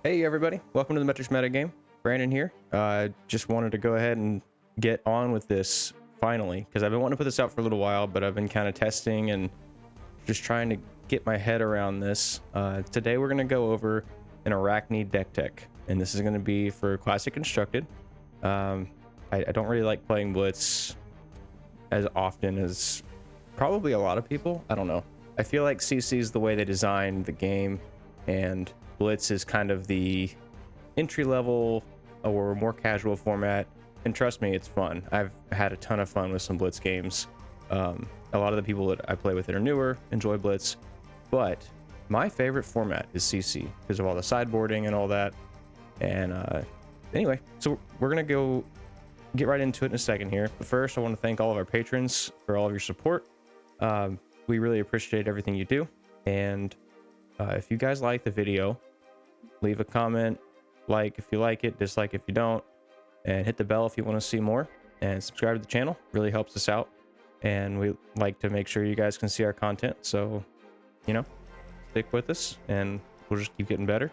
Hey everybody, welcome to the Metrics Meta Game. Brandon here. Just wanted to go ahead and get on with this finally, because I've been wanting to put this out for a little while, but I've been kind of testing and just trying to get my head around this. Today we're going to go over an Arakni deck tech, and this is going to be for Classic Constructed. I don't really like playing Blitz as often as probably a lot of people. I don't know. I feel like CC is the way they designed the game, and Blitz is kind of the entry level or more casual format, and trust me, it's fun. I've had a ton of fun with some Blitz games. A lot of the people that I play with that are newer enjoy Blitz, but my favorite format is CC because of all the sideboarding and all that. And anyway, so we're gonna go get right into it in a second here, but first I want to thank all of our patrons for all of your support. We really appreciate everything you do, and if you guys like the video, leave a comment, like if you like it, dislike if you don't, and hit the bell if you want to see more, and subscribe to the channel. Really helps us out, and we like to make sure you guys can see our content. So, stick with us and we'll just keep getting better.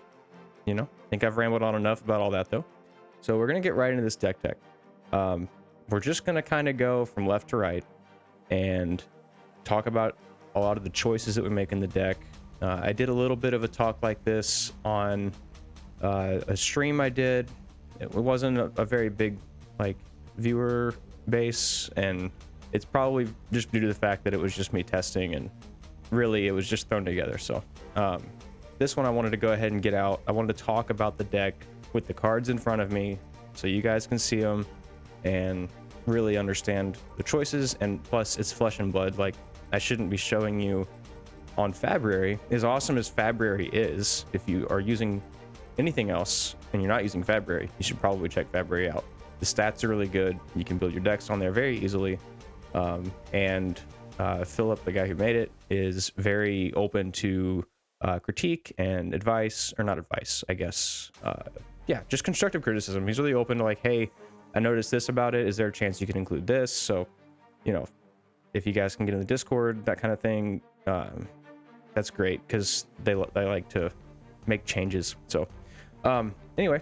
I think I've rambled on enough about all that though. So we're gonna get right into this deck tech. We're just gonna kind of go from left to right and talk about a lot of the choices that we make in the deck. I did a little bit of a talk like this on a stream I did. It wasn't a very big viewer base, and it's probably just due to the fact that it was just me testing, and really it was just thrown together. So this one I wanted to go ahead and get out. I wanted to talk about the deck with the cards in front of me so you guys can see them and really understand the choices, and plus it's flesh and blood. I shouldn't be showing you on February. As awesome as February is, if you are using anything else and you're not using February, you should probably check February out. The stats are really good. You can build your decks on there very easily. And Philip, the guy who made it, is very open to critique and advice, or not advice, I guess. Just constructive criticism. He's really open to hey, I noticed this about it. Is there a chance you can include this? So, if you guys can get in the Discord, that kind of thing, that's great, because they like to make changes. So anyway,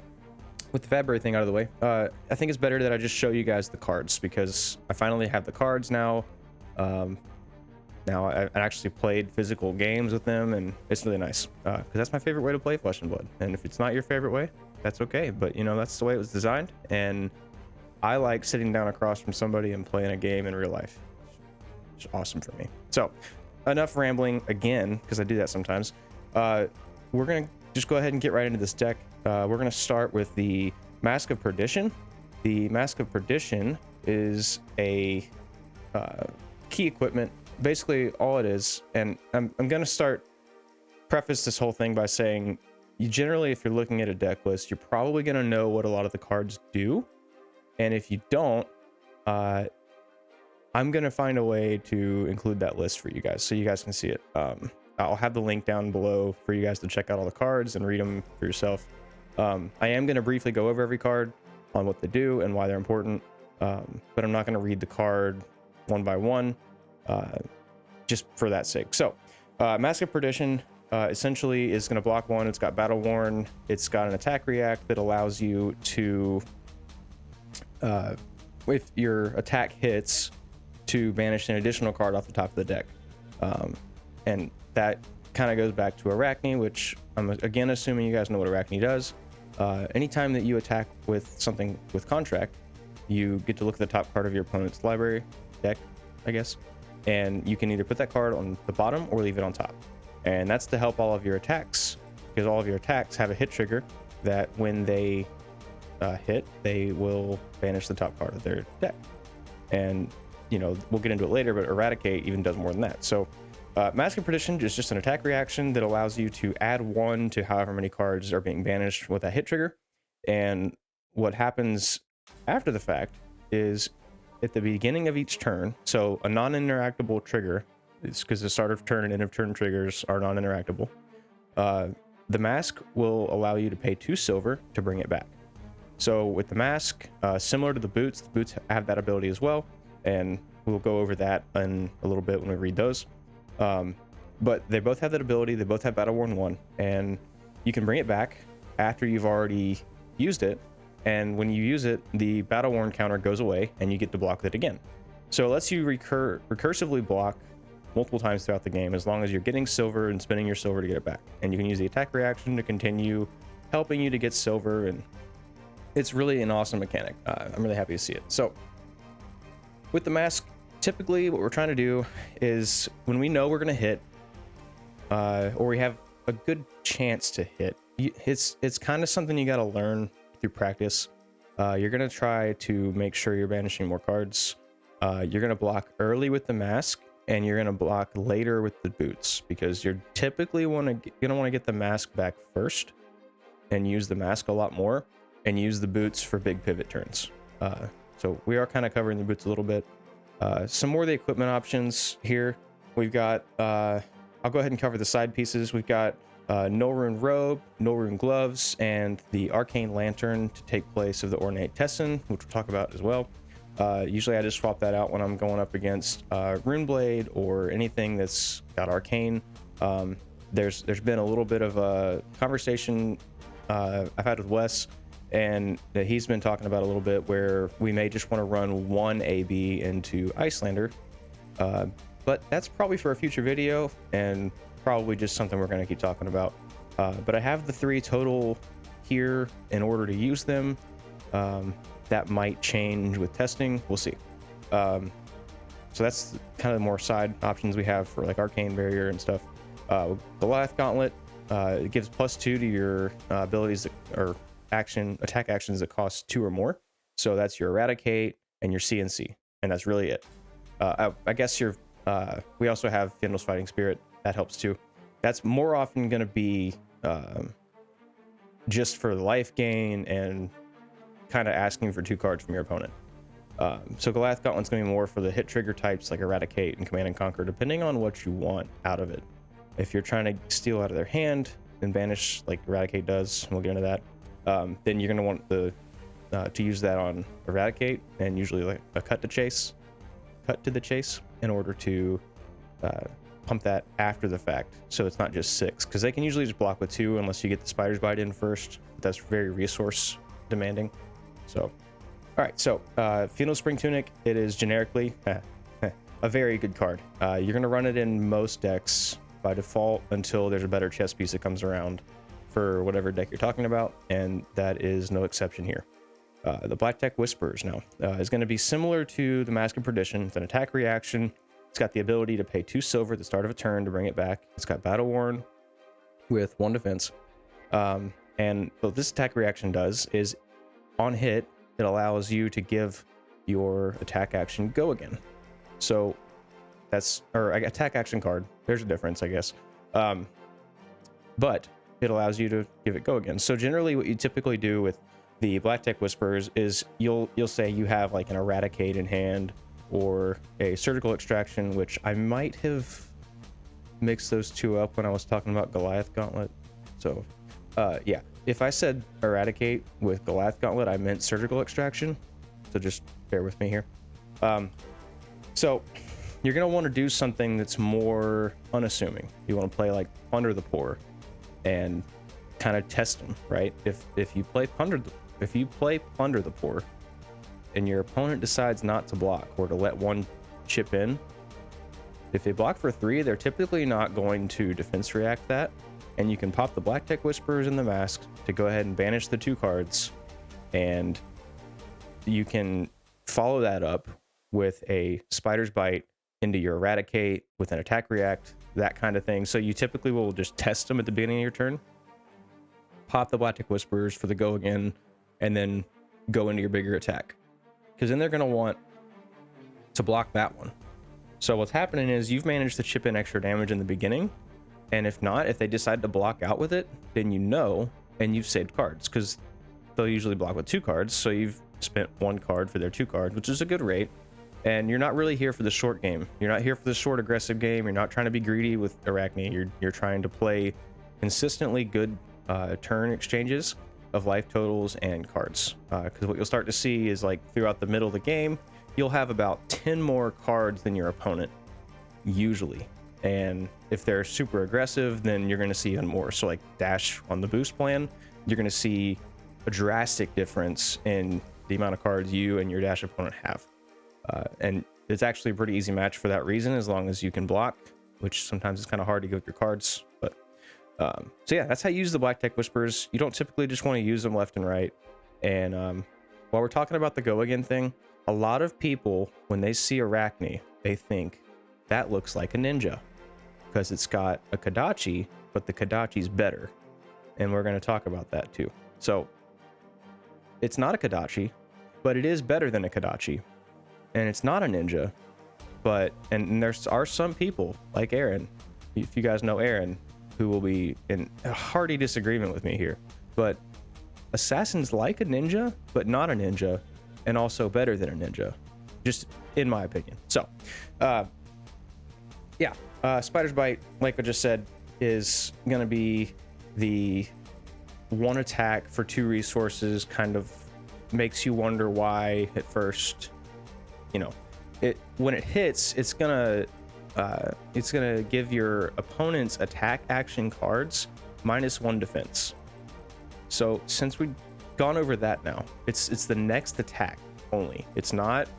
with the February thing out of the way, I think it's better that I just show you guys the cards, because I finally have the cards now. Now I actually played physical games with them, and it's really nice, because that's my favorite way to play Flesh and Blood. And if it's not your favorite way, that's okay, but that's the way it was designed, and I like sitting down across from somebody and playing a game in real life. It's awesome for me. So enough rambling again, because I do that sometimes. We're gonna just go ahead and get right into this deck. We're gonna start with the Mask of Perdition. The Mask of Perdition is a key equipment, basically all it is. And I'm gonna preface this whole thing by saying, you generally, if you're looking at a deck list, you're probably gonna know what a lot of the cards do, and if you don't, I'm gonna find a way to include that list for you guys so you guys can see it. I'll have the link down below for you guys to check out all the cards and read them for yourself. I am gonna briefly go over every card on what they do and why they're important, but I'm not gonna read the card one by one, just for that sake. So Mask of Perdition essentially is gonna block one. It's got Battle Worn. It's got an attack react that allows you to, if your attack hits, to banish an additional card off the top of the deck. And that kind of goes back to Arakni, which I'm again assuming you guys know what Arakni does. Anytime that you attack with something with contract, you get to look at the top card of your opponent's library deck, I guess, and you can either put that card on the bottom or leave it on top. And that's to help all of your attacks, because all of your attacks have a hit trigger that when they hit, they will banish the top card of their deck. And we'll get into it later, but Eradicate even does more than that. So Mask of Perdition is just an attack reaction that allows you to add one to however many cards are being banished with that hit trigger. And what happens after the fact is, at the beginning of each turn, so a non-interactable trigger, it's because the start of turn and end of turn triggers are non-interactable, the mask will allow you to pay 2 silver to bring it back. So with the mask, similar to the boots have that ability as well, and we'll go over that in a little bit when we read those. But they both have that ability. They both have Battle Worn 1, and you can bring it back after you've already used it, and when you use it, the battle worn counter goes away and you get to block with it again. So it lets you recursively block multiple times throughout the game, as long as you're getting silver and spending your silver to get it back. And you can use the attack reaction to continue helping you to get silver, and it's really an awesome mechanic. I'm really happy to see it. So with the mask, typically what we're trying to do is when we know we're going to hit, or we have a good chance to hit, it's kind of something you got to learn through practice. You're going to try to make sure you're banishing more cards. You're going to block early with the mask, and you're going to block later with the boots, because you're typically going to want to get the mask back first and use the mask a lot more, and use the boots for big pivot turns. So we are kind of covering the boots a little bit. Some more of the equipment options here. We've got, I'll go ahead and cover the side pieces. We've got no rune robe, no rune gloves, and the arcane lantern to take place of the ornate tesson, which we'll talk about as well. Usually I just swap that out when I'm going up against rune blade or anything that's got arcane. There's been a little bit of a conversation I've had with Wes, and that he's been talking about a little bit, where we may just want to run one AB into Icelander, but that's probably for a future video, and probably just something we're going to keep talking about. But I have the 3 total here in order to use them. That might change with testing, we'll see. So that's kind of the more side options we have for like arcane barrier and stuff. Goliath Gauntlet, it gives +2 to your abilities that, or attack actions that cost 2 or more. So that's your Eradicate and your CNC, and that's really it. I guess we also have Fyendal's Fighting Spirit, that helps too. That's more often going to be just for the life gain and kind of asking for 2 cards from your opponent. So Goliath Gauntlet's going to be more for the hit trigger types like Eradicate and Command and Conquer, depending on what you want out of it. If you're trying to steal out of their hand and banish like Eradicate does, and we'll get into that, then you're going to want to use that on Eradicate, and usually like a cut to the chase in order to pump that after the fact, so it's not just 6, because they can usually just block with 2 unless you get the Spider's Bite in first. That's very resource demanding. So all right, so Fyendal Spring Tunic, it is generically a very good card. You're going to run it in most decks by default until there's a better chess piece that comes around for whatever deck you're talking about, and that is no exception here. The Black Deck Whispers now is going to be similar to the Mask of Perdition. It's an attack reaction. It's got the ability to pay 2 silver at the start of a turn to bring it back. It's got Battle Worn with 1 defense. And what this attack reaction does is, on hit, it allows you to give your attack action go again. So that's, or attack action card. There's a difference, I guess. But it allows you to give it go again. So generally what you typically do with the Black Deck Whispers is you'll say you have like an Eradicate in hand or a Surgical Extraction, which I might have mixed those 2 up when I was talking about Goliath Gauntlet. So yeah, if I said Eradicate with Goliath Gauntlet, I meant Surgical Extraction. So just bear with me here. So you're going to want to do something that's more unassuming. You want to play like Plunder the Poor and kind of test them, right? If you play Plunder the Poor and your opponent decides not to block or to let 1 chip in, if they block for 3, they're typically not going to defense react that, and you can pop the Black Deck Whispers in the mask to go ahead and banish the 2 cards, and you can follow that up with a Spider's Bite into your Eradicate with an attack react, that kind of thing. So you typically will just test them at the beginning of your turn, pop the Black Deck Whispers for the go again, and then go into your bigger attack, because then they're going to want to block that one. So what's happening is you've managed to chip in extra damage in the beginning, and if not, if they decide to block out with it, then you know, and you've saved cards, because they'll usually block with 2 cards, so you've spent 1 card for their 2 cards, which is a good rate. And you're not really here for the short game. You're not here for the short aggressive game. You're not trying to be greedy with Arakni. You're trying to play consistently good turn exchanges of life totals and cards. Because what you'll start to see is, like, throughout the middle of the game, you'll have about 10 more cards than your opponent, usually. And if they're super aggressive, then you're going to see even more. So like Dash on the boost plan, you're going to see a drastic difference in the amount of cards you and your dash opponent have. And it's actually a pretty easy match for that reason, as long as you can block, which sometimes is kind of hard to go with your cards. But so yeah, that's how you use the Black Tech Whispers. You don't typically just want to use them left and right. And while we're talking about the go again thing, a lot of people, when they see Arakni, they think that looks like a ninja because it's got a Kodachi, but the Kodachi's better. And we're going to talk about that too. So it's not a Kodachi, but it is better than a Kodachi. And it's not a ninja, but, and there are some people like Aaron, if you guys know Aaron, who will be in a hearty disagreement with me here, but Assassin's like a ninja, but not a ninja, and also better than a ninja, just in my opinion. So, yeah, Spider's Bite, like I just said, is going to be the one attack for 2 resources. Kind of makes you wonder why at first. You know, when it hits, it's gonna give your opponent's attack action cards -1 defense. So since we've gone over that now, it's the next attack only. It's not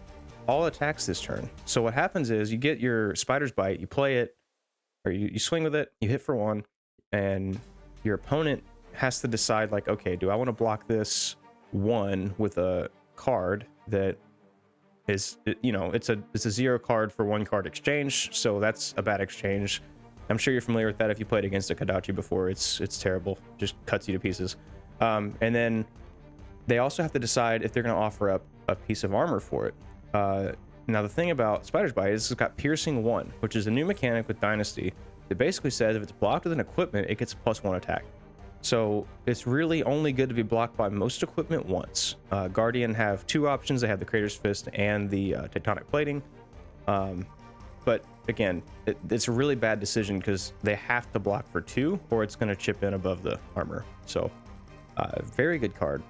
all attacks this turn. So what happens is you get your Spider's Bite, you play it, or you swing with it, you hit for 1, and your opponent has to decide, like, okay, do I want to block this 1 with a card that is, you know, it's a 0 card for 1 card exchange, so that's a bad exchange. I'm sure you're familiar with that if you played against a Kodachi before. It's terrible, just cuts you to pieces. And then they also have to decide if they're going to offer up a piece of armor for it. Now the thing about Spider's Bite is it's got Piercing 1, which is a new mechanic with Dynasty that basically says if it's blocked with an equipment, it gets +1 attack. So it's really only good to be blocked by most equipment once. Guardian have 2 options. They have the Creator's Fist and the Tectonic Plating. But again, it's a really bad decision because they have to block for 2 or it's going to chip in above the armor. So very good card.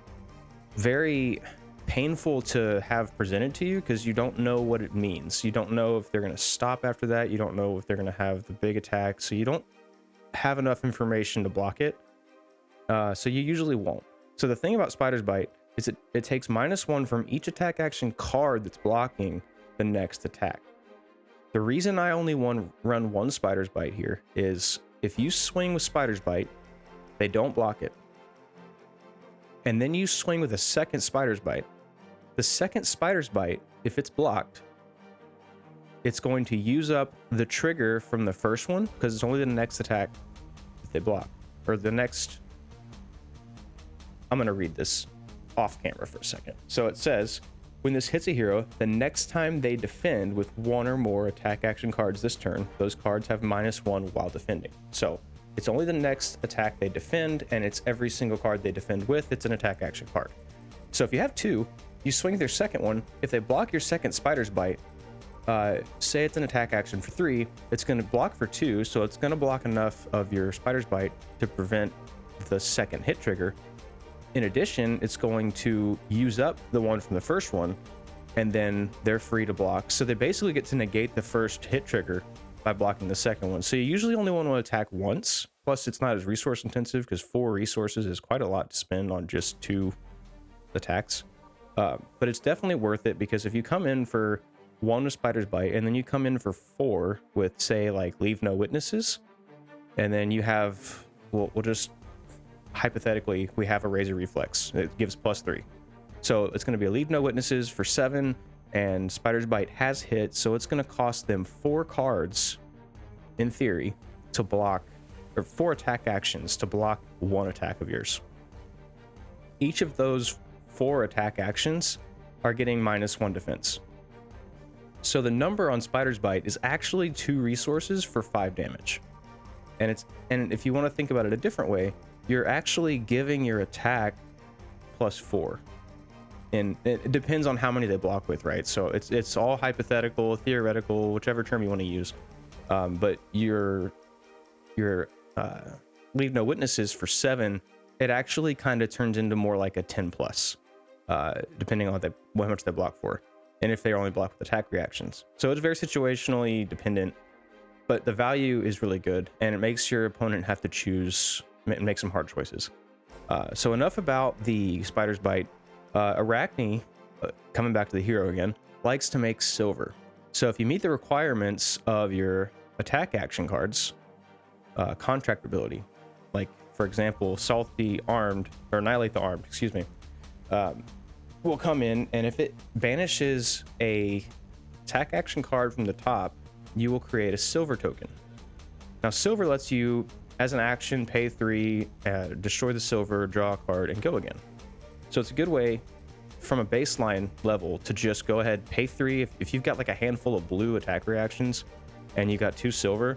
Very painful to have presented to you because you don't know what it means. You don't know if they're going to stop after that. You don't know if they're going to have the big attack. So you don't have enough information to block it. So you usually won't. So the thing about Spider's Bite is it takes -1 from each attack action card that's blocking the next attack. The reason I only run 1 Spider's Bite here is if you swing with Spider's Bite, they don't block it. And then you swing with a second Spider's Bite. The second Spider's Bite, if it's blocked, it's going to use up the trigger from the first one because it's only the next attack that they block. Or the next... I'm going to read this off camera for a second. So it says, when this hits a hero, the next time they defend with 1 or more attack action cards this turn, those cards have -1 while defending. So it's only the next attack they defend, and it's every single card they defend with. It's an attack action card. So if you have 2, you swing their second one. If they block your second Spider's Bite, say it's an attack action for 3, it's going to block for 2. So it's going to block enough of your Spider's Bite to prevent the second hit trigger. In addition, it's going to use up the one from the first one, and then they're free to block. So they basically get to negate the first hit trigger by blocking the second one. So you usually only want to attack once. Plus, it's not as resource intensive because 4 resources is quite a lot to spend on just 2 attacks. But it's definitely worth it because if you come in for 1 with Spider's Bite, and then you come in for 4 with, say, like Leave No Witnesses, and then you have, we'll just... hypothetically, we have a Razor Reflex. It gives +3. So it's going to be a Leave No Witnesses for 7, and Spider's Bite has hit, so it's going to cost them 4 cards, in theory, to block, or 4 attack actions to block 1 attack of yours. Each of those 4 attack actions are getting -1 defense. So the number on Spider's Bite is actually 2 resources for 5 damage. And if you want to think about it a different way, you're actually giving your attack +4, and it depends on how many they block with, right? So it's all hypothetical, theoretical, whichever term you want to use. But your Leave No Witnesses for 7, it actually kind of turns into more like a 10+, depending on how much they block for, and if they only block with attack reactions. So it's very situationally dependent, but the value is really good, and it makes your opponent have to choose and make some hard choices. So enough about the Spider's Bite. Arakni, coming back to the hero again, likes to make silver. So if you meet the requirements of your attack action cards, contract ability, like for example, Salt the Armed, or Annihilate the Armed, excuse me, will come in, and if it banishes a attack action card from the top, you will create a silver token. Now silver lets you, as an action, pay 3, destroy the silver, draw a card, and go again. So it's a good way from a baseline level to just go ahead, pay 3. If you've got like a handful of blue attack reactions and you got 2 silver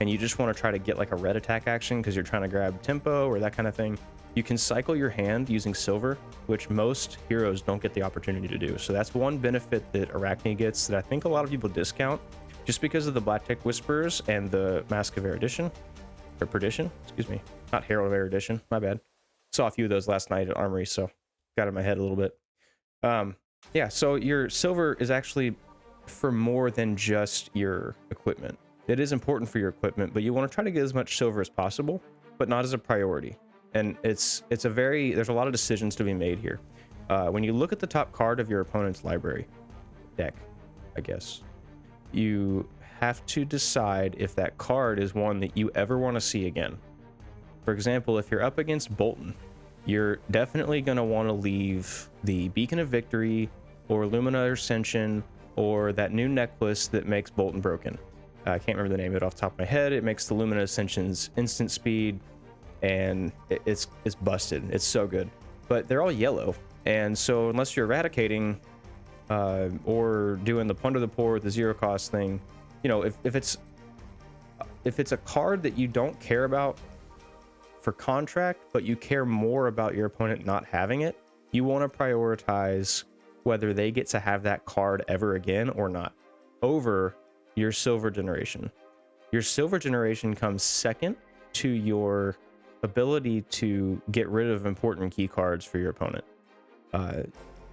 and you just want to try to get like a red attack action because you're trying to grab tempo or that kind of thing, you can cycle your hand using silver, which most heroes don't get the opportunity to do. So that's one benefit that Arakni gets that I think a lot of people discount just because of the Black-Tech Whisperers and the Mask of Erudition, or Perdition, excuse me, not Herald of Erudition, my bad. Saw a few of those last night at Armory, so got in my head a little bit. Yeah, so your silver is actually for more than just your equipment. It is important for your equipment, but you want to try to get as much silver as possible, but not as a priority. And there's a lot of decisions to be made here. When you look at the top card of your opponent's library deck, I guess, you have to decide if that card is one that you ever want to see again. For example, if you're up against Bolton, you're definitely going to want to leave the Beacon of Victory or Lumina Ascension or that new necklace that makes Bolton broken. I can't remember the name of it off the top of my head. It makes the Lumina Ascension's instant speed, and it's busted. It's so good. But they're all yellow, and so unless you're eradicating or doing the Plunder the Poor, the zero cost thing, you know, if it's a card that you don't care about for contract, but you care more about your opponent not having it, you want to prioritize whether they get to have that card ever again or not over your silver generation. Your silver generation comes second to your ability to get rid of important key cards for your opponent.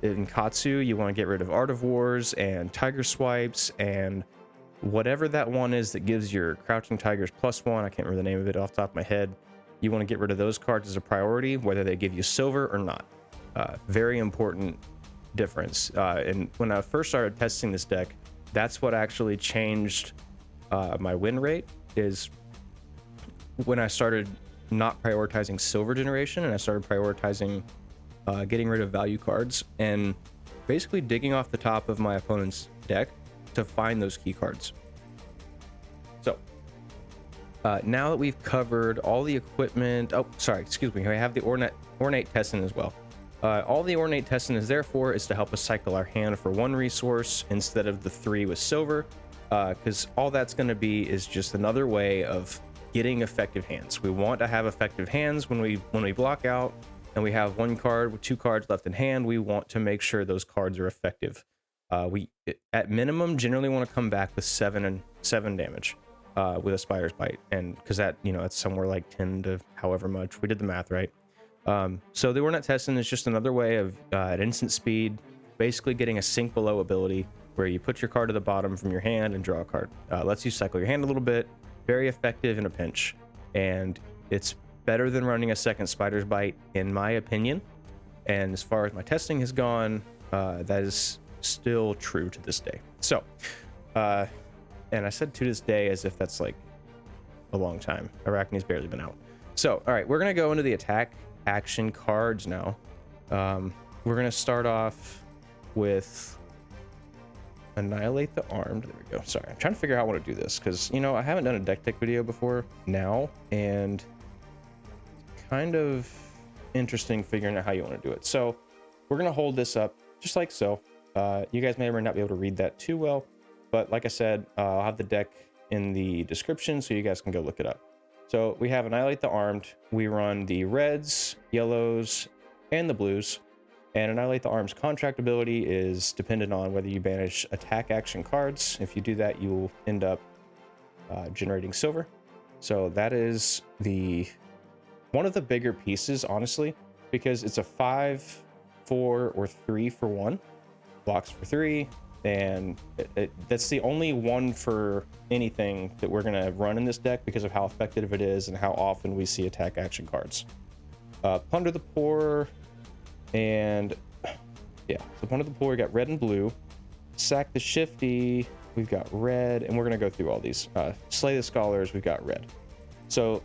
In Katsu, you want to get rid of Art of Wars and Tiger Swipes and whatever that one is that gives your Crouching Tigers +1. I can't remember the name of it off the top of my head. You want to get rid of those cards as a priority, whether they give you silver or not. Very important difference. And when I first started testing this deck, that's what actually changed my win rate, is when I started not prioritizing silver generation and I started prioritizing getting rid of value cards and basically digging off the top of my opponent's deck to find those key cards. So now that we've covered all the equipment, I have the ornate Tessin as well. All the ornate Tessin is there for is to help us cycle our hand for 1 resource instead of the 3 with silver, because all that's going to be is just another way of getting effective hands. We want to have effective hands when we block out and we have 1 card with 2 cards left in hand. We want to make sure those cards are effective. We at minimum generally want to come back with 7 damage with a Spider's Bite, and because that, you know, it's somewhere like 10 to however much. We did the math right. So the Ornate Tessin is just another way of at instant speed, basically getting a sink below ability where you put your card to the bottom from your hand and draw a card. Lets you cycle your hand a little bit. Very effective in a pinch, and it's better than running a second Spider's Bite in my opinion. And as far as my testing has gone, that is still true to this day. So and I said to this day as if that's like a long time. Arakni's barely been out. So all right, we're gonna go into the attack action cards now. We're gonna start off with Annihilate the Armed. There we go. Sorry, I'm trying to figure out how I want to do this because, you know, I haven't done a deck tech video before now, and it's kind of interesting figuring out how you want to do it. So we're gonna hold this up just like so. You guys may or may not be able to read that too well, but like I said, I'll have the deck in the description so you guys can go look it up. So we have Annihilate the Armed. We run the reds, yellows, and the blues. And Annihilate the Arm's contract ability is dependent on whether you banish attack action cards. If you do that, you will end up generating silver. So that is one of the bigger pieces, honestly, because it's a 5, 4, or 3 for 1. Blocks for 3, and that's the only 1 for anything that we're going to run in this deck because of how effective it is and how often we see attack action cards. Plunder the Poor, and yeah, so Plunder the Poor, we got red and blue. Sack the Shifty, we've got red, and we're gonna go through all these. Slay the Scholars, we've got red. So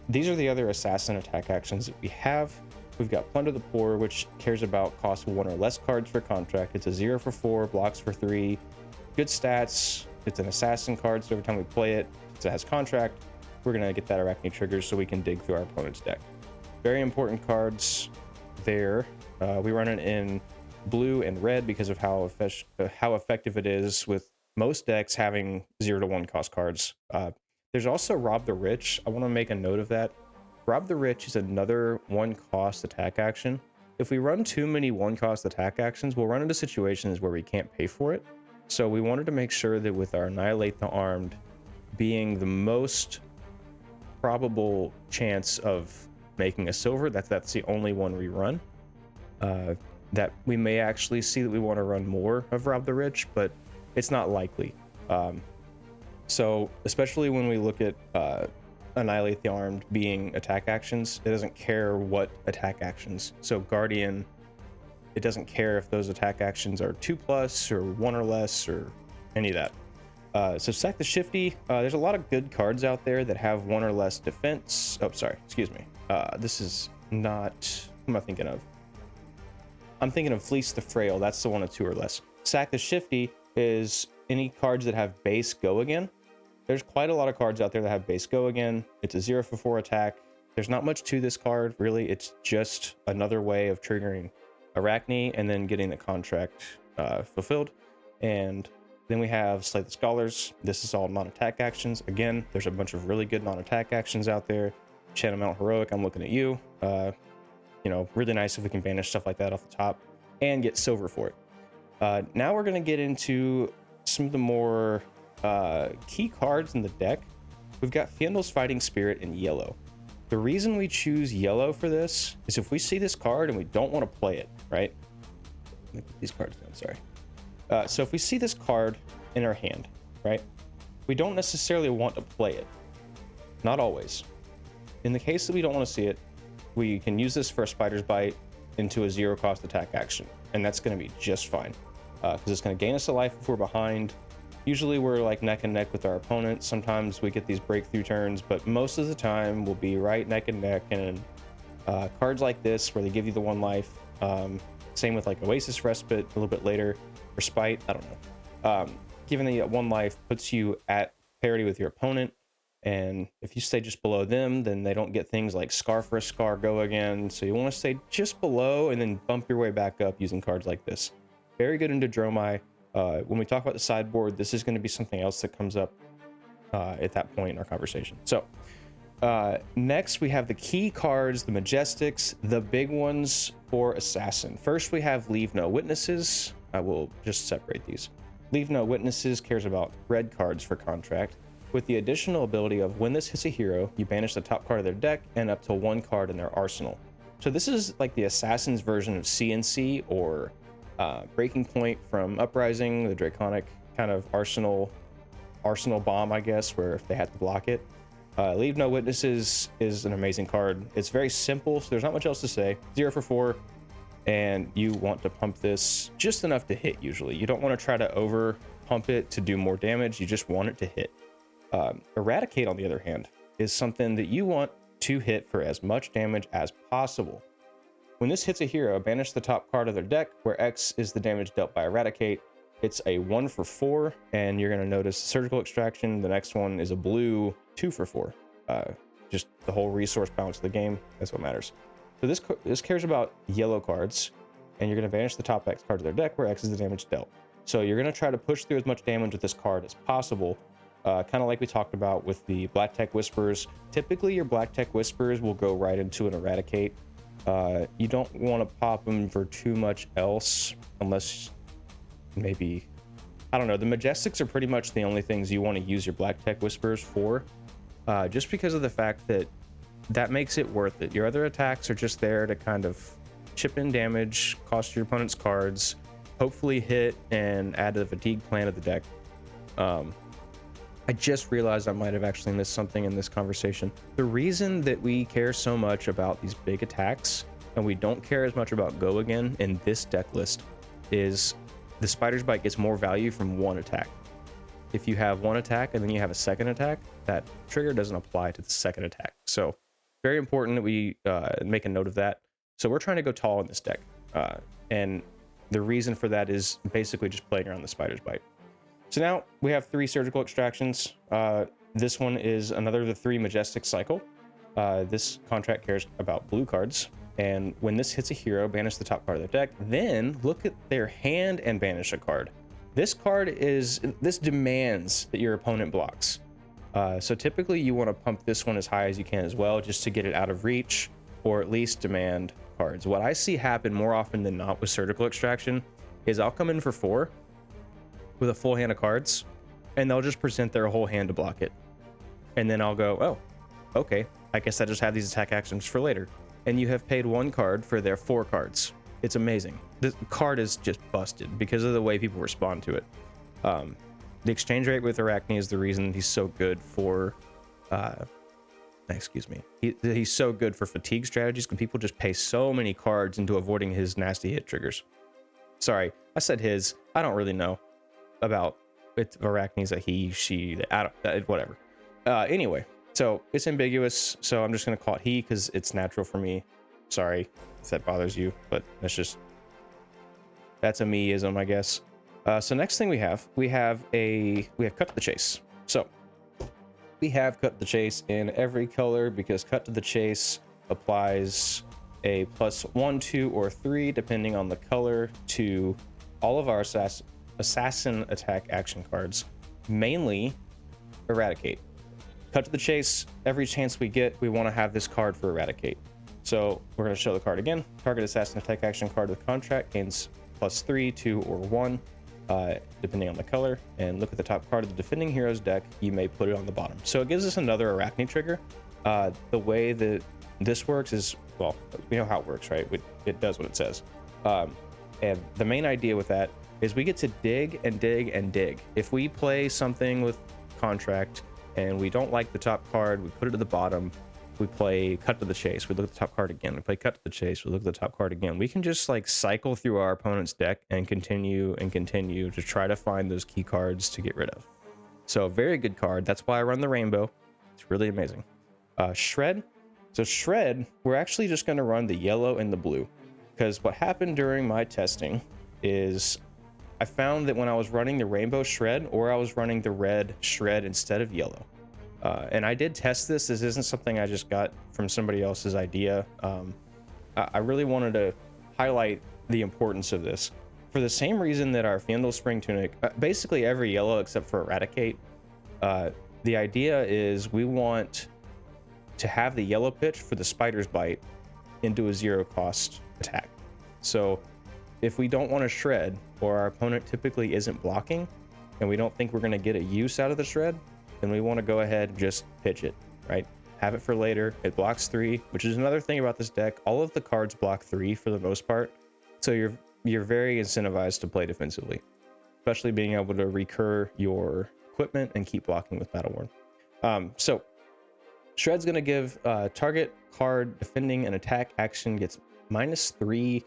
these are the other assassin attack actions that we have. We've got Plunder the Poor, which cares about cost 1 or less cards for contract. It's a 0 for 4, blocks for 3, good stats. It's an assassin card, so every time we play it, it has contract. We're gonna get that Arakni trigger so we can dig through our opponent's deck. Very important cards there. We run it in blue and red because of how effective it is with most decks having 0 to 1 cost cards. There's also Rob the Rich. I want to make a note of that. Rob the Rich is another 1 cost attack action. If we run too many 1 cost attack actions, we'll run into situations where we can't pay for it. So we wanted to make sure that with our Annihilate the Armed being the most probable chance of making a silver, that's the only one we run, that we may actually see that we want to run more of Rob the Rich, but it's not likely. So especially when we look at Annihilate the Armed being attack actions, it doesn't care what attack actions. So Guardian, it doesn't care if those attack actions are 2+ or 1 or less or any of that. So Sack the Shifty, there's a lot of good cards out there that have 1 or less defense. Oh, sorry, excuse me. This is not, who am I thinking of? I'm thinking of Fleece the Frail. That's the one of 2 or less. Sack the Shifty is any cards that have base go again. There's quite a lot of cards out there that have base go again. It's a 0 for 4 attack. There's not much to this card, really. It's just another way of triggering Arakni and then getting the contract fulfilled. And then we have Slay the Scholars. This is all non-attack actions. Again, there's a bunch of really good non-attack actions out there. Channel Mount Heroic, I'm looking at you. You know, really nice if we can banish stuff like that off the top and get silver for it. Now we're going to get into some of the more key cards in the deck. We've got Fyendal's Fighting Spirit in yellow. The reason we choose yellow for this is if we see this card and we don't want to play it, right? Let me put these cards down, sorry. So if we see this card in our hand, right? We don't necessarily want to play it. Not always. In the case that we don't want to see it, we can use this for a Spider's Bite into a 0 cost attack action, and that's going to be just fine because it's going to gain us a life if we're behind. Usually we're like neck and neck with our opponent. Sometimes we get these breakthrough turns, but most of the time we'll be right neck and neck. And cards like this where they give you the 1 life, same with like Oasis Respite a little bit later, or Spite, I don't know. Giving the 1 life puts you at parity with your opponent. And if you stay just below them, then they don't get things like Scar for a Scar go again. So you want to stay just below and then bump your way back up using cards like this. Very good into Dromai. When we talk about the sideboard, this is going to be something else that comes up at that point in our conversation. So next we have the key cards, the Majestics, the big ones for Assassin. First we have Leave No Witnesses. I will just separate these. Leave No Witnesses cares about red cards for contract, with the additional ability of when this hits a hero, you banish the top card of their deck and up to 1 card in their arsenal. So this is like the Assassin's version of CNC or Breaking Point from Uprising, the Draconic kind of arsenal bomb, I guess, where they have to block it. Leave No Witnesses is an amazing card. It's very simple, so there's not much else to say. 0 for 4, and you want to pump this just enough to hit usually. You don't want to try to over pump it to do more damage, you just want it to hit. Eradicate, on the other hand, is something that you want to hit for as much damage as possible. When this hits a hero, banish the top card of their deck, where X is the damage dealt by Eradicate. It's a 1 for 4, and you're going to notice Surgical Extraction. The next one is a blue 2 for 4. Just the whole resource balance of the game, that's what matters. So this cares about yellow cards, and you're going to banish the top X card of their deck, where X is the damage dealt. So you're going to try to push through as much damage with this card as possible. Kind of like we talked about with the Black Tech Whispers. Typically your Black Tech Whispers will go right into an Eradicate. You don't want to pop them for too much else, unless maybe, I don't know. The Majestics are pretty much the only things you want to use your Black Tech Whispers for, just because of the fact that makes it worth it. Your other attacks are just there to kind of chip in damage, cost your opponent's cards, hopefully hit and add to the fatigue plan of the deck. I just realized I might have actually missed something in this conversation. The reason that we care so much about these big attacks and we don't care as much about Go Again in this deck list is the Spider's Bite gets more value from one attack. If you have one attack and then you have a second attack, that trigger doesn't apply to the second attack. So very important that we make a note of that. So we're trying to go tall in this deck. And the reason for that is basically just playing around the Spider's Bite. So now we have 3 surgical extractions. This one is another of the 3 majestic cycle. This contract cares about blue cards. And when this hits a hero, banish the top card of their deck. Then look at their hand and banish a card. This demands that your opponent blocks. So typically you want to pump this one as high as you can as well, just to get it out of reach, or at least demand cards. What I see happen more often than not with surgical extraction is I'll come in for 4 with a full hand of cards, and they'll just present their whole hand to block it. And then I'll go, oh, okay, I guess I just have these attack actions for later. And you have paid 1 card for their 4 cards. It's amazing. The card is just busted because of the way people respond to it. The exchange rate with Arakni is the reason he's so good for, he's so good for fatigue strategies, because people just pay so many cards into avoiding his nasty hit triggers. Sorry, I said his. I don't really know about it. Arakni's a he, she, whatever. Anyway, so it's ambiguous, so I'm just going to call it he because it's natural for me. Sorry if that bothers you, but that's a me-ism, I guess. So next thing we have cut to the chase. So we have cut to the chase in every color because cut to the chase applies a +1, 2, or 3, depending on the color, to all of our assassin attack action cards, mainly Eradicate. Cut to the chase, every chance we get, we want to have this card for Eradicate. So we're going to show the card again. Target assassin attack action card of the contract gains +3, 2, or 1, depending on the color. And look at the top card of the defending hero's deck. You may put it on the bottom. So it gives us another Arakni trigger. The way that this works is, well, we know how it works, right? It does what it says. And the main idea with that is we get to dig and dig and dig. If we play something with contract and we don't like the top card, we put it at the bottom. We play cut to the chase. We look at the top card again. We play cut to the chase. We look at the top card again. We can just like cycle through our opponent's deck and continue to try to find those key cards to get rid of. So very good card. That's why I run the rainbow. It's really amazing. Shred. So Shred, we're actually just going to run the yellow and the blue, because what happened during my testing is I found that when I was running the rainbow Shred, or I was running the red Shred instead of yellow. And I did test this. This isn't something I just got from somebody else's idea. I really wanted to highlight the importance of this. For the same reason that our Fiendal Spring Tunic, basically every yellow except for Eradicate, the idea is we want to have the yellow pitch for the Spider's Bite into a 0-cost attack. So if we don't want to Shred, or our opponent typically isn't blocking, and we don't think we're going to get a use out of the Shred, then we want to go ahead and just pitch it, right? Have it for later. It blocks 3, which is another thing about this deck. All of the cards block 3 for the most part, so you're very incentivized to play defensively, especially being able to recur your equipment and keep blocking with Battle Worn. So Shred's going to give target card defending an attack action gets -3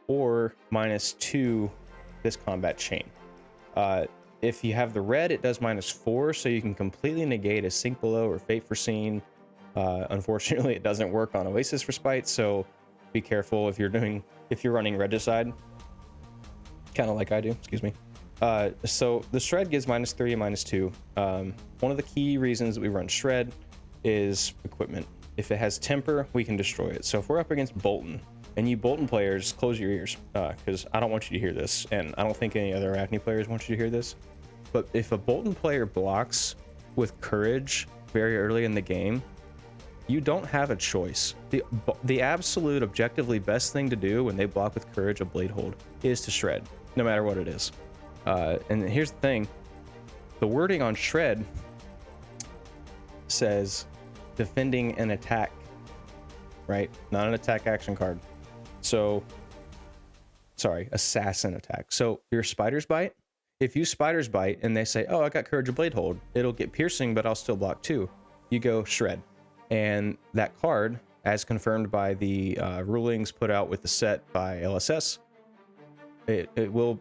or -2 this combat chain. If you have the red, it does -4, so you can completely negate a Sink Below or Fate Foreseen. Unfortunately, it doesn't work on Oasis Respite, so be careful if you're running Regicide, kind of like I do. Excuse me. So the Shred gives -3 and -2. One of the key reasons that we run Shred is equipment. If it has Temper, we can destroy it. So if we're up against Bolton, and you Bolton players, close your ears, because I don't want you to hear this, and I don't think any other Arakni players want you to hear this. But if a Bolton player blocks with Courage very early in the game, you don't have a choice. The absolute objectively best thing to do when they block with Courage a Blade Hold is to Shred, no matter what it is. And here's the thing. The wording on Shred says defending an attack, right? Not an attack action card. So, sorry, assassin attack. So your Spider's Bite If you Spider's Bite and they say, oh, I got Courage of Blade Hold, it'll get piercing, but I'll still block too. You go Shred. And that card, as confirmed by the rulings put out with the set by LSS, it will,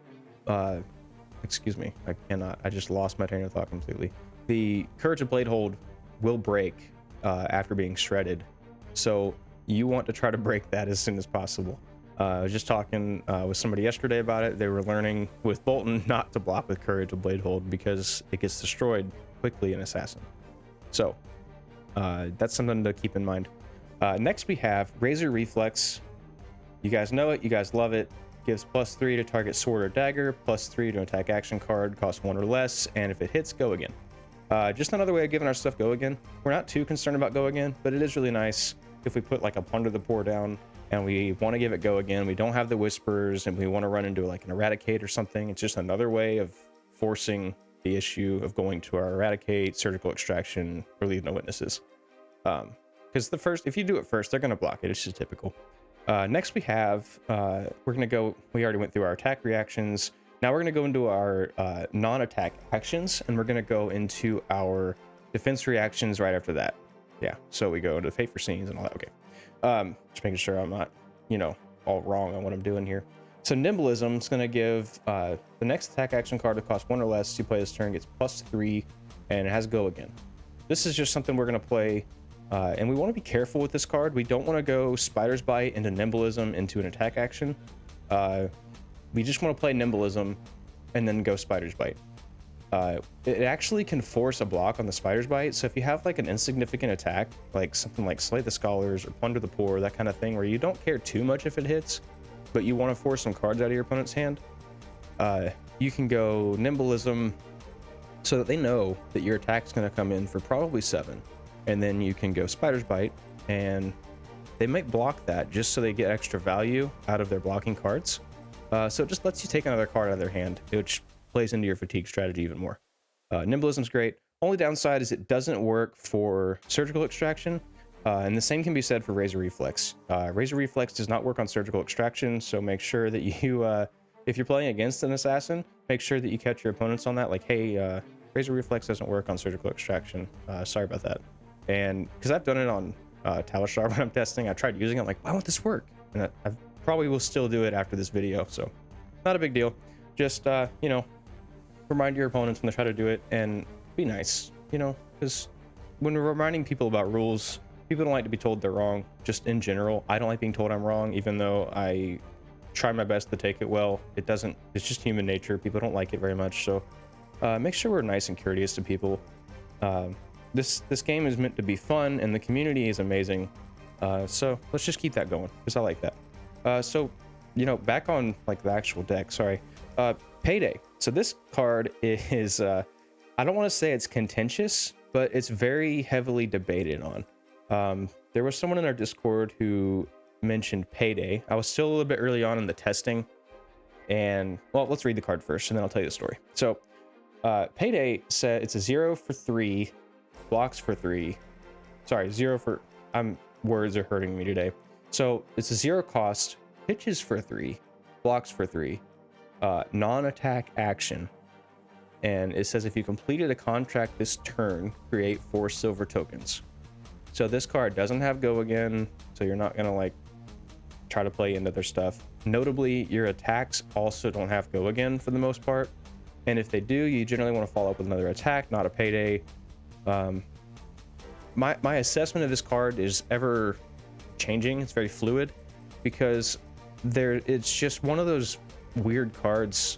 excuse me, I just lost my train of thought completely. The Courage of Blade Hold will break after being shredded. So you want to try to break that as soon as possible. I was just talking with somebody yesterday about it. They were learning with Bolton not to block with Courage of Blade Hold because it gets destroyed quickly in Assassin. So that's something to keep in mind. Next we have Razor Reflex. You guys know it, you guys love it. Gives +3 to target sword or dagger, +3 to attack action card, costs 1 or less, and if it hits, go again. Just another way of giving our stuff go again. We're not too concerned about go again, but it is really nice if we put like a Plunder the Poor down and we want to give it go again. We don't have the Whispers and we want to run into like an Eradicate or something. It's just another way of forcing the issue of going to our Eradicate, Surgical Extraction, or Leave No Witnesses. Because if you do it first, they're going to block it. It's just typical. Next we have, we're going to go, we already went through our attack reactions. Now we're going to go into our non-attack actions, and we're going to go into our defense reactions right after that. Yeah, so we go into Fate for Scenes and all that. Okay. Just making sure I'm not, all wrong on what I'm doing here. So Nimblism is going to give the next attack action card that costs 1 or less you play this turn gets +3, and it has go again. This is just something we're going to play, and we want to be careful with this card. We don't want to go Spider's Bite into Nimblism into an attack action. We just want to play Nimblism and then go Spider's Bite. It actually can force a block on the Spider's Bite. So if you have like an insignificant attack, like something like Slay the Scholars or Plunder the Poor, that kind of thing, where you don't care too much if it hits, but you want to force some cards out of your opponent's hand, you can go Nimblism so that they know that your attack's going to come in for probably 7. And then you can go Spider's Bite, and they might block that just so they get extra value out of their blocking cards. So it just lets you take another card out of their hand, which plays into your fatigue strategy even more. Nimblism's great. Only downside is it doesn't work for Surgical Extraction, and the same can be said for Razor Reflex. Razor Reflex does not work on Surgical Extraction, so make sure that you, if you're playing against an Assassin, make sure that you catch your opponents on that, like, hey, Razor Reflex doesn't work on Surgical Extraction. Sorry about that. And because I've done it on Talishar when I'm testing, I tried using it, I'm like, why won't this work? And I probably will still do it after this video, so not a big deal. Just, remind your opponents when they try to do it, and be nice, because when we're reminding people about rules, people don't like to be told they're wrong. Just in general, I don't like being told I'm wrong, even though I try my best to take it well. It's just human nature. People don't like it very much, so make sure we're nice and courteous to people. This game is meant to be fun, and the community is amazing, so let's just keep that going, because I like that. So back on like the actual deck, sorry. Payday. So this card is, I don't want to say it's contentious, but it's very heavily debated on. There was someone in our Discord who mentioned Payday. I was still a little bit early on in the testing, and well, let's read the card first, and then I'll tell you the story. So Payday said it's a 0 for 3, blocks for 3. Sorry, 0 for, words are hurting me today. So it's a 0 cost, pitches for 3, blocks for 3, non-attack action, and it says if you completed a contract this turn, create 4 silver tokens. So this card doesn't have go again, so you're not gonna like try to play into their stuff. Notably, your attacks also don't have go again for the most part, and if they do, you generally want to follow up with another attack, not a Payday. My assessment of this card is ever changing. It's very fluid, because it's just one of those weird cards.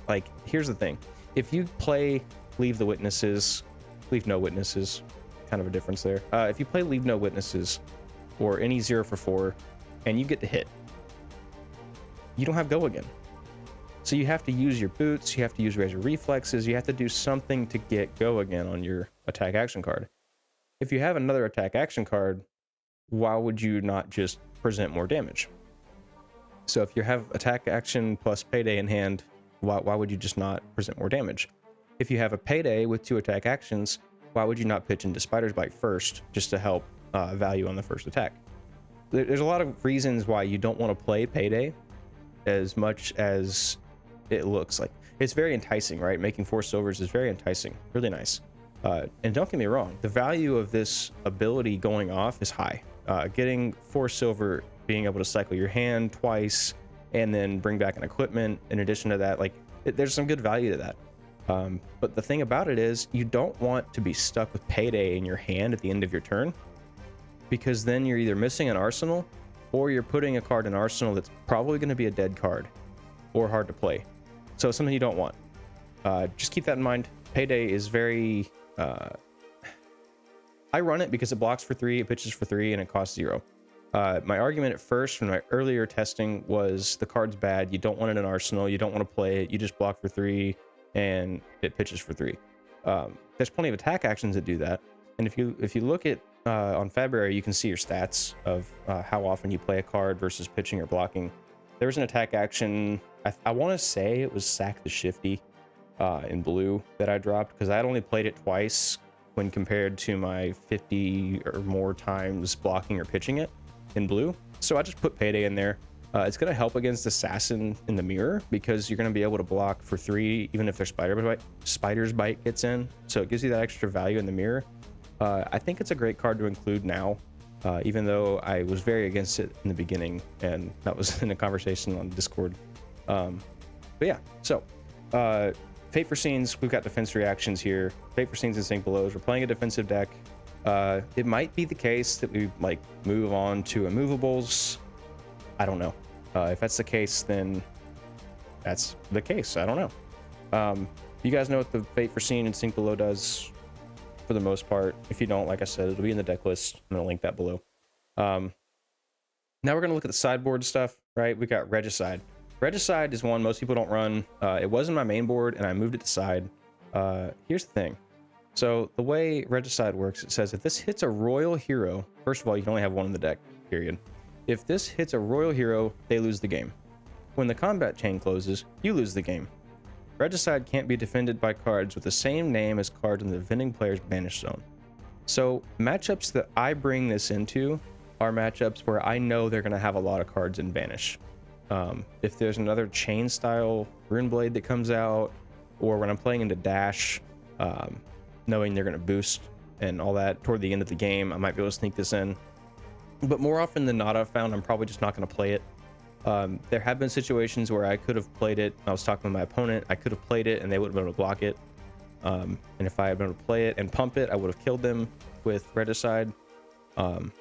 Like, here's the thing: if you play Leave No Witnesses, kind of a difference there. If you play Leave No Witnesses or any 0 for 4 and you get to hit, you don't have go again. So you have to use your boots, you have to use Razor Reflexes, you have to do something to get go again on your attack action card. If you have another attack action card, why would you not just present more damage? So if you have attack action plus Payday in hand, why would you just not present more damage? If you have a Payday with 2 attack actions, why would you not pitch into Spider's Bite first, just to help value on the first attack? There's a lot of reasons why you don't want to play Payday as much as it looks like. it's very enticing, right? Making 4 silvers is very enticing, really nice. And don't get me wrong, the value of this ability going off is high. Getting 4 silver, being able to cycle your hand twice, and then bring back an equipment in addition to that, like there's some good value to that. But the thing about it is you don't want to be stuck with payday in your hand at the end of your turn, because then you're either missing an arsenal or you're putting a card in arsenal that's probably going to be a dead card or hard to play. So it's something you don't want. Just keep that in mind. Payday is very... I run it because it blocks for 3, it pitches for 3, and it costs 0. My argument at first from my earlier testing was the card's bad. You don't want it in arsenal. You don't want to play it. You just block for 3 and it pitches for 3. There's plenty of attack actions that do that. And if you look at on February, you can see your stats of how often you play a card versus pitching or blocking. There was an attack action, I want to say it was Sack the Shifty in blue that I dropped, because I had only played it twice when compared to my 50 or more times blocking or pitching it in blue. So I just put Payday in there. It's going to help against Assassin in the mirror, because you're going to be able to block for 3 even if their Spider's Bite gets in. So it gives you that extra value in the mirror. I think it's a great card to include now, even though I was very against it in the beginning, and that was in a conversation on Discord. But yeah, so Fate for Scenes, we've got defense reactions here. Fate for Scenes and Sink Belows. We're playing a defensive deck. It might be the case that we like move on to immovables. I don't know. If that's the case, then that's the case. I don't know. You guys know what the Fate for Scene and Sink Below does for the most part. If you don't, like I said, it'll be in the deck list. I'm gonna link that below. Now we're gonna look at the sideboard stuff, right? We got Regicide. Regicide is one most people don't run. It wasn't my main board, and I moved it to side. Here's the thing. So the way Regicide works, it says if this hits a royal hero, first of all, you can only have one in the deck, period. If this hits a royal hero, they lose the game. When the combat chain closes, you lose the game. Regicide can't be defended by cards with the same name as cards in the defending player's banish zone. So matchups that I bring this into are matchups where I know they're going to have a lot of cards in banish. If there's another chain style Rune Blade that comes out, or when I'm playing into dash, knowing they're going to boost and all that toward the end of the game, I might be able to sneak this in. But more often than not, I've found I'm probably just not going to play it. There have been situations where I could have played it. I was talking with my opponent. I could have played it and they would have been able to block it. And if I had been able to play it and pump it, I would have killed them with Regicide.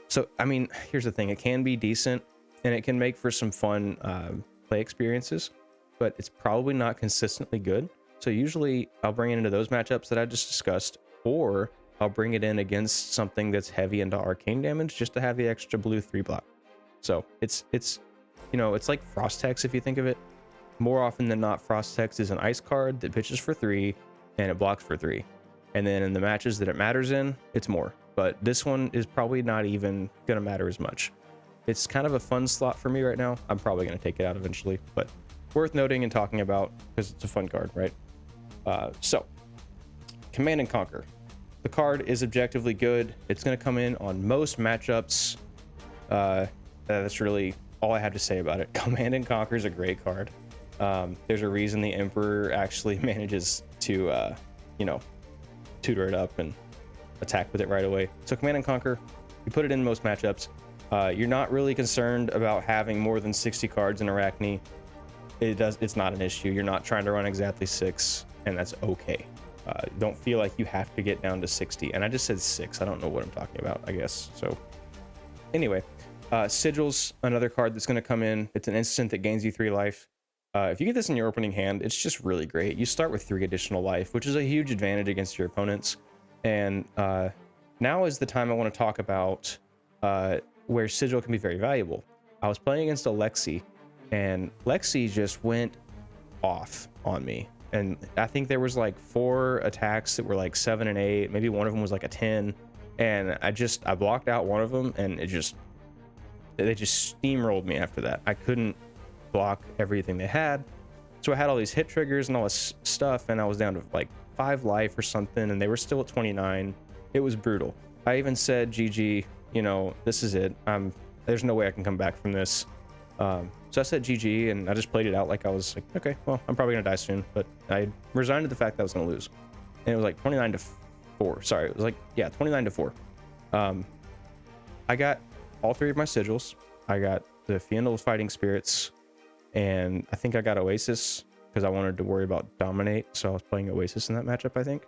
So, I mean, here's the thing. It can be decent and it can make for some fun play experiences, but it's probably not consistently good. So usually I'll bring it into those matchups that I just discussed, or I'll bring it in against something that's heavy into arcane damage just to have the extra blue 3 block. So it's you know, it's like Frost-Hex if you think of it. More often than not, Frost-Hex is an ice card that pitches for 3 and it blocks for 3. And then in the matches that it matters in, it's more. But this one is probably not even going to matter as much. It's kind of a fun slot for me right now. I'm probably going to take it out eventually, but worth noting and talking about because it's a fun card, right? So, Command and Conquer. The card is objectively good. It's going to come in on most matchups. That's really all I have to say about it. Command and Conquer is a great card. There's a reason the Emperor actually manages to, you know, tutor it up and attack with it right away. So Command and Conquer, you put it in most matchups. You're not really concerned about having more than 60 cards in Arakni. It's not an issue. You're not trying to run exactly 6, and that's okay. Don't feel like you have to get down to 60. And I just said 6. I don't know what I'm talking about, I guess. So anyway, Sigils, another card that's going to come in. It's an instant that gains you 3 life. If you get this in your opening hand, it's just really great. You start with 3 additional life, which is a huge advantage against your opponents. And now is the time I want to talk about where Sigil can be very valuable. I was playing against a Lexi, and Lexi just went off on me. And I think there was like 4 attacks that were like 7 and 8. Maybe one of them was like a 10. And I blocked out one of them, and they just steamrolled me after that. I couldn't block everything they had. So I had all these hit triggers and all this stuff, and I was down to like 5 life or something, and they were still at 29. It was brutal. I even said, GG, you know, this is it. There's no way I can come back from this. So I said GG, and I just played it out like I was like, okay, well, I'm probably gonna die soon, but I resigned to the fact that I was gonna lose. And it was like 29 to 4. Sorry, it was like, yeah, 29 to 4. I got all 3 of my sigils. I got the Fiendal's Fighting Spirits, and I think I got Oasis because I wanted to worry about Dominate, so I was playing Oasis in that matchup, I think.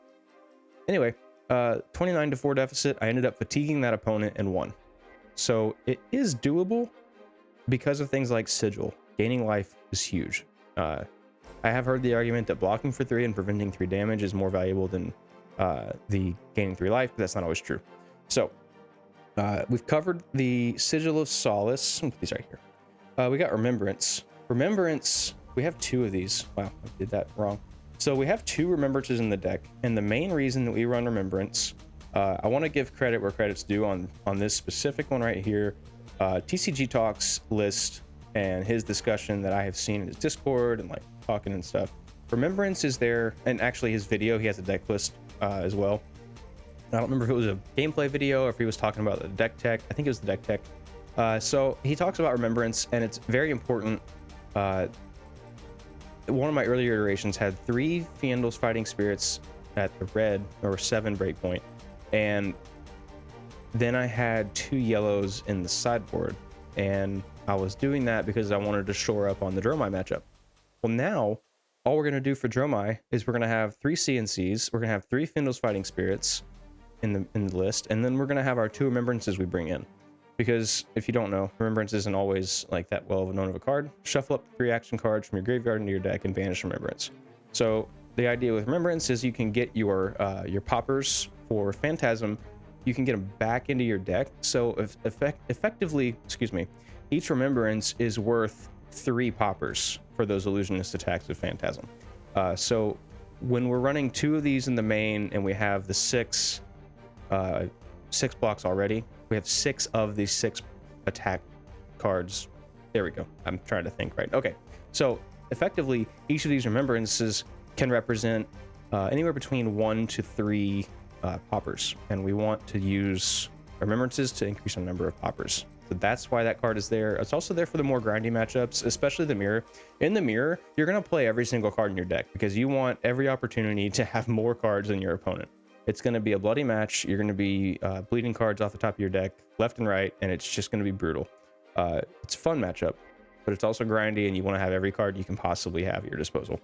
Anyway, 29 to 4 deficit. I ended up fatiguing that opponent and won. So it is doable because of things like Sigil. Gaining life is huge. I have heard the argument that blocking for 3 and preventing 3 damage is more valuable than the gaining 3 life, but that's not always true. So we've covered the Sigil of Solace. These right here. We got Remembrance. Remembrance, we have 2 of these. Wow, I did that wrong. So we have 2 Remembrances in the deck, and the main reason that we run Remembrance, I want to give credit where credit's due on this specific one right here. TCG Talks list and his discussion that I have seen in his Discord and like talking and stuff. Remembrance is there, and actually his video, he has a deck list as well. I don't remember if it was a gameplay video or if he was talking about the deck tech. I think it was the deck tech. So he talks about Remembrance, and it's very important. One of my earlier iterations had 3 Fiendal's Fighting Spirits at the red or 7 breakpoint, and then I had 2 yellows in the sideboard, and I was doing that because I wanted to shore up on the Dromai matchup. Well, now all we're going to do for Dromai is we're going to have 3 CNCs, we're going to have 3 Fiendal's Fighting Spirits in the list, and then we're going to have our 2 Remembrances we bring in. Because if you don't know, Remembrance isn't always like that well known of a card. Shuffle up 3 action cards from your graveyard into your deck and banish Remembrance. So the idea with Remembrance is you can get your poppers for Phantasm. You can get them back into your deck. So effectively, excuse me, each Remembrance is worth 3 poppers for those illusionist attacks with Phantasm. So when we're running 2 of these in the main and we have the 6 blocks already, we have 6 of these 6 attack cards. There we go. I'm trying to think right. Okay. So effectively, each of these Remembrances can represent anywhere between 1 to 3 poppers. And we want to use Remembrances to increase our number of poppers. So that's why that card is there. It's also there for the more grindy matchups, especially the mirror. In the mirror, you're going to play every single card in your deck because you want every opportunity to have more cards than your opponent. It's going to be a bloody match. You're going to be bleeding cards off the top of your deck, left and right, and it's just going to be brutal. It's a fun matchup, but it's also grindy, and you want to have every card you can possibly have at your disposal.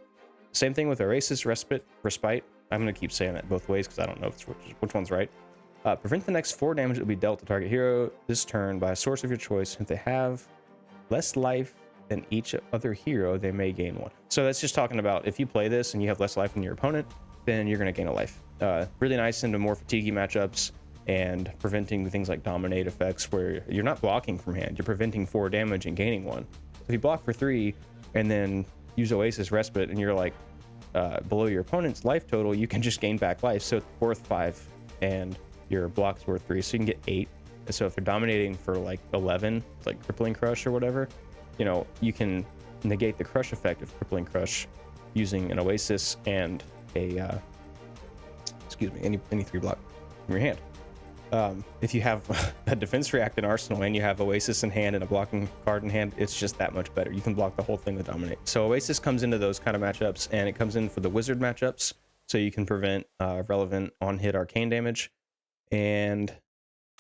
Same thing with Oasis, Respite. I'm going to keep saying that both ways because I don't know which one's right. Prevent the next 4 damage that will be dealt to target hero this turn by a source of your choice. If they have less life than each other hero, they may gain 1. So that's just talking about if you play this and you have less life than your opponent, then you're going to gain a life. Really nice into more fatiguey matchups and preventing things like dominate effects where you're not blocking from hand, you're preventing 4 damage and gaining 1. If you block for 3 and then use Oasis Respite and you're like below your opponent's life total, you can just gain back life. So it's worth 5 and your block's worth 3, so you can get 8. So if they're dominating for like 11, like Crippling Crush or whatever, you know, you can negate the crush effect of Crippling Crush using an Oasis and a any 3 block from your hand. If you have a defense react in arsenal and you have Oasis in hand and a blocking card in hand, it's just that much better. You can block the whole thing with Dominate. So Oasis comes into those kind of matchups, and it comes in for the wizard matchups, so you can prevent relevant on-hit arcane damage. And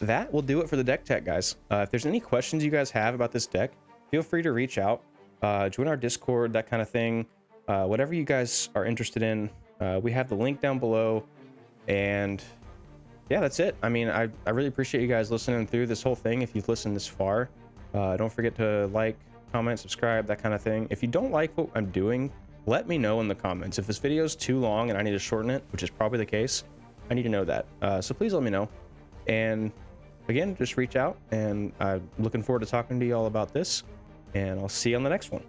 that will do it for the deck tech, guys. If there's any questions you guys have about this deck, feel free to reach out, join our Discord, that kind of thing. Whatever you guys are interested in, we have the link down below. And yeah, that's it. I mean, I really appreciate you guys listening through this whole thing. If you've listened this far, don't forget to like, comment, subscribe, that kind of thing. If you don't like what I'm doing, let me know in the comments. If this video is too long and I need to shorten it, which is probably the case, I need to know that. So please let me know. And again, just reach out, and I'm looking forward to talking to you all about this, and I'll see you on the next one.